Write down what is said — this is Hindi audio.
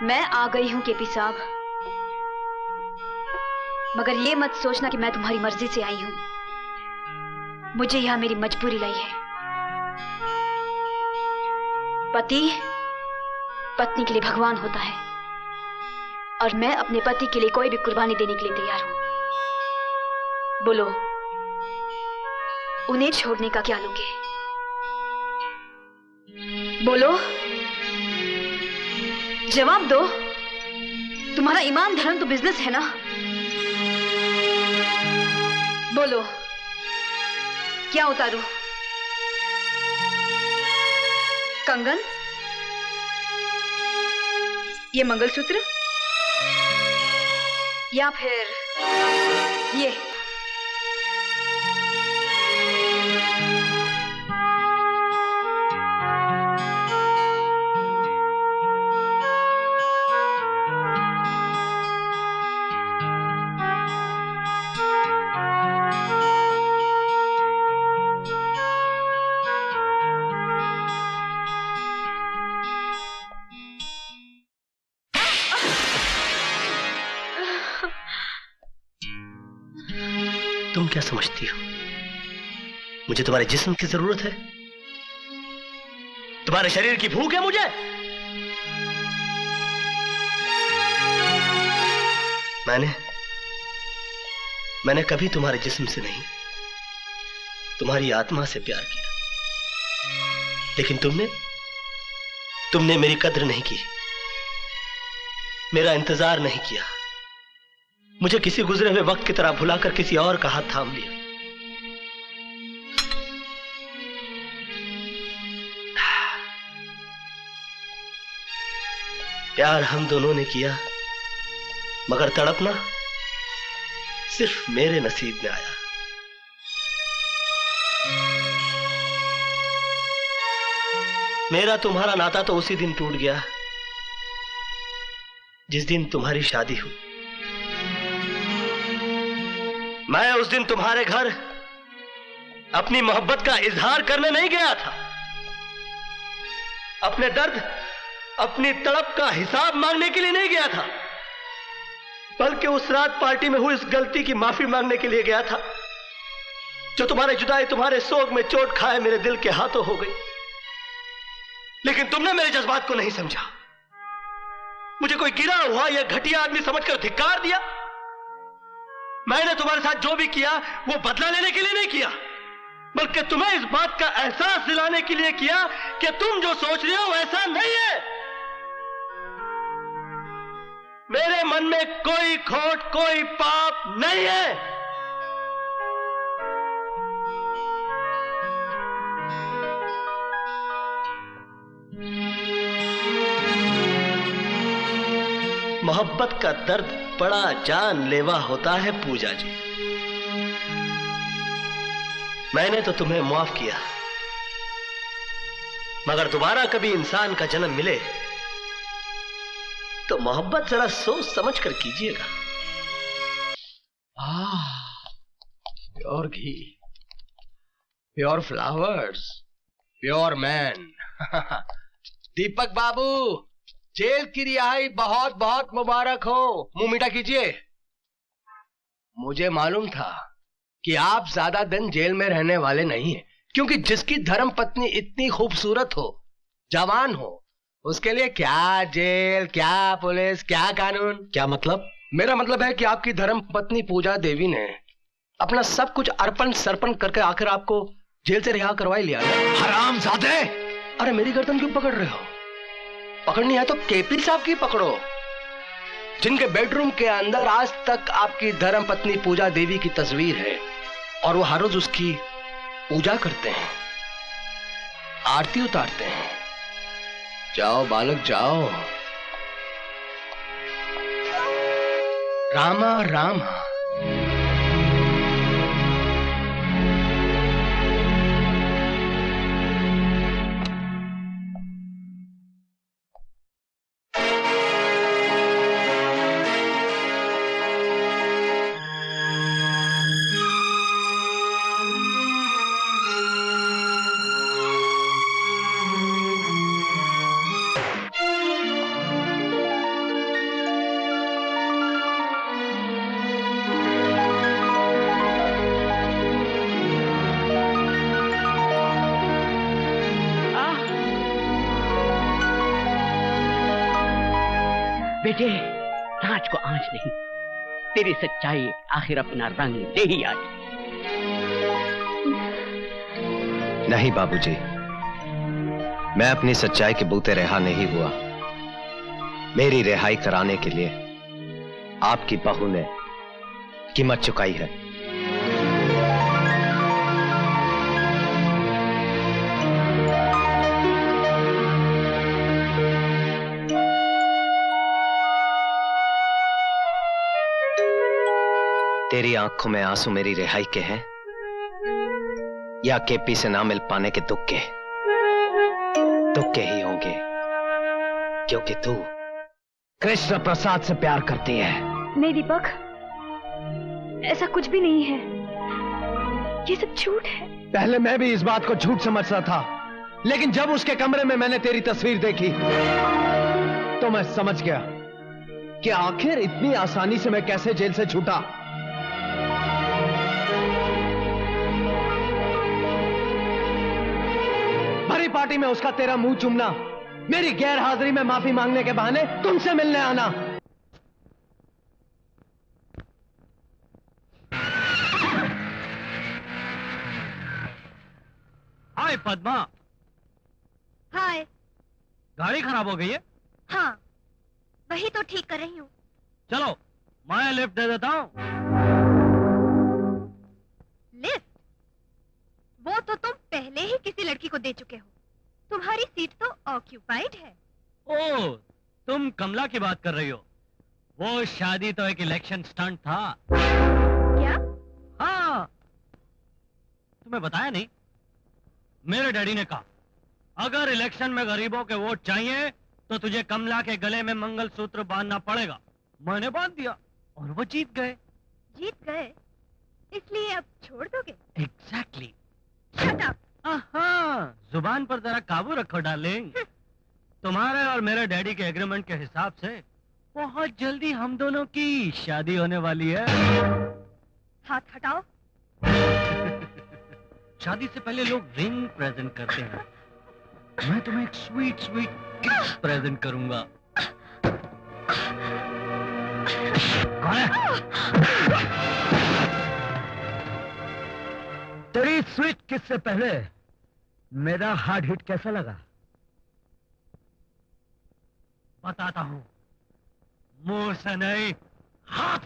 मैं आ गई हूं केपी साहब, मगर ये मत सोचना कि मैं तुम्हारी मर्जी से आई हूं। मुझे यहां मेरी मजबूरी लाई है। पति पत्नी के लिए भगवान होता है और मैं अपने पति के लिए कोई भी कुर्बानी देने के लिए तैयार हूं। बोलो, उन्हें छोड़ने का क्या लोगे? बोलो, जवाब दो। तुम्हारा ईमान धर्म तो बिजनेस है ना? बोलो, क्या उतारूं? कंगन, ये मंगलसूत्र, या फिर ये? तुम क्या समझती हो मुझे तुम्हारे जिस्म की जरूरत है? तुम्हारे शरीर की भूख है मुझे? मैंने कभी तुम्हारे जिस्म से नहीं, तुम्हारी आत्मा से प्यार किया। लेकिन तुमने मेरी कद्र नहीं की, मेरा इंतजार नहीं किया। मुझे किसी गुजरे हुए वक्त की तरह भुलाकर किसी और का हाथ थाम लिया। प्यार हम दोनों ने किया, मगर तड़पना सिर्फ मेरे नसीब में आया। मेरा तुम्हारा नाता तो उसी दिन टूट गया जिस दिन तुम्हारी शादी हुई। मैं उस दिन तुम्हारे घर अपनी मोहब्बत का इजहार करने नहीं गया था, अपने दर्द, अपनी तड़प का हिसाब मांगने के लिए नहीं गया था, बल्कि उस रात पार्टी में हुई इस गलती की माफी मांगने के लिए गया था जो तुम्हारे जुदाई, तुम्हारे सोग में चोट खाए मेरे दिल के हाथों हो गई। लेकिन तुमने मेरे जज्बात को नहीं समझा, मुझे कोई गिरा हुआ या घटिया आदमी समझकर धिक्कार दिया। मैंने तुम्हारे साथ जो भी किया वो बदला लेने के लिए नहीं किया, बल्कि तुम्हें इस बात का एहसास दिलाने के लिए किया कि तुम जो सोच रहे हो ऐसा नहीं है। मेरे मन में कोई खोट, कोई पाप नहीं है। मोहब्बत का दर्द बड़ा जानलेवा होता है पूजा जी। मैंने तो तुम्हें माफ किया, मगर दोबारा कभी इंसान का जन्म मिले तो मोहब्बत जरा सोच समझ कर कीजिएगा। प्योर घी, प्योर फ्लावर्स, प्योर मैन। दीपक बाबू, जेल की रिहाई बहुत बहुत मुबारक हो। मुंह मीठा कीजिए। मुझे मालूम था कि आप ज्यादा दिन जेल में रहने वाले नहीं हैं, क्योंकि जिसकी धर्म पत्नी इतनी खूबसूरत हो, जवान हो, उसके लिए क्या जेल, क्या पुलिस, क्या कानून। क्या मतलब? मेरा मतलब है कि आपकी धर्म पत्नी पूजा देवी ने अपना सब कुछ अर्पण सर्पण करके आखिर आपको जेल से रिहा करवा लिया। हरामजादे! अरे मेरी गर्दन क्यों पकड़ रहे हो? पकड़नी है तो केपी साहब की पकड़ो, जिनके बेडरूम के अंदर आज तक आपकी धर्म पत्नी पूजा देवी की तस्वीर है और वो हर रोज उसकी पूजा करते हैं, आरती उतारते हैं। जाओ बालक जाओ। रामा रामा। बेटे, कांच को आंच नहीं, तेरी सच्चाई आखिर अपना रंग दे ही आज। नहीं बाबूजी, मैं अपनी सच्चाई के बूते रिहा नहीं हुआ। मेरी रिहाई कराने के लिए आपकी बहू ने कीमत चुकाई है। तेरी आंखों में आंसू मेरी रिहाई के हैं या केपी से ना मिल पाने के दुख के? दुख के ही होंगे, क्योंकि तू कृष्ण प्रसाद से प्यार करती है। नहीं दीपक, ऐसा कुछ भी नहीं है, ये सब झूठ है। पहले मैं भी इस बात को झूठ समझता था, लेकिन जब उसके कमरे में मैंने तेरी तस्वीर देखी तो मैं समझ गया कि आखिर इतनी आसानी से मैं कैसे जेल से छूटा। भरी पार्टी में उसका तेरा मुंह चूमना, मेरी गैर हाजिरी में माफी मांगने के बहाने तुमसे मिलने आना। हाय पद्मा। हाय। गाड़ी खराब हो गई है? हाँ, वही तो ठीक कर रही हूँ। चलो मैं लिफ्ट दे देता हूँ। लिफ्ट? वो तो तुम पहले ही किसी लड़की को दे चुके हो। तुम्हारी सीट तो ऑक्यूपाइड है। ओह, तुम कमला की बात कर रही हो। वो शादी तो एक इलेक्शन स्टंट था। क्या? हाँ, तुम्हें बताया नहीं? मेरे डैडी ने कहा, अगर इलेक्शन में गरीबों के वोट चाहिए तो तुझे कमला के गले में मंगलसूत्र बांधना पड़ेगा। मैंने बांध दिया और वो जीत गए। जीत गए? इसलिए अब छोड़ दोगे? एग्जैक्टली। Shut up. हाँ, जुबान पर जरा काबू रखो डार्लिंग। तुम्हारे और मेरे डैडी के एग्रीमेंट के हिसाब से बहुत जल्दी हम दोनों की शादी होने वाली है। हाथ हटाओ। शादी से पहले लोग रिंग प्रेजेंट करते हैं। मैं तुम्हें एक स्वीट स्वीट किस प्रेजेंट करूंगा। कौन है? तेरी स्वीट किस से पहले मेरा हार्ट हिट कैसा लगा बताता हूं। मुंह से नहीं, हाथ।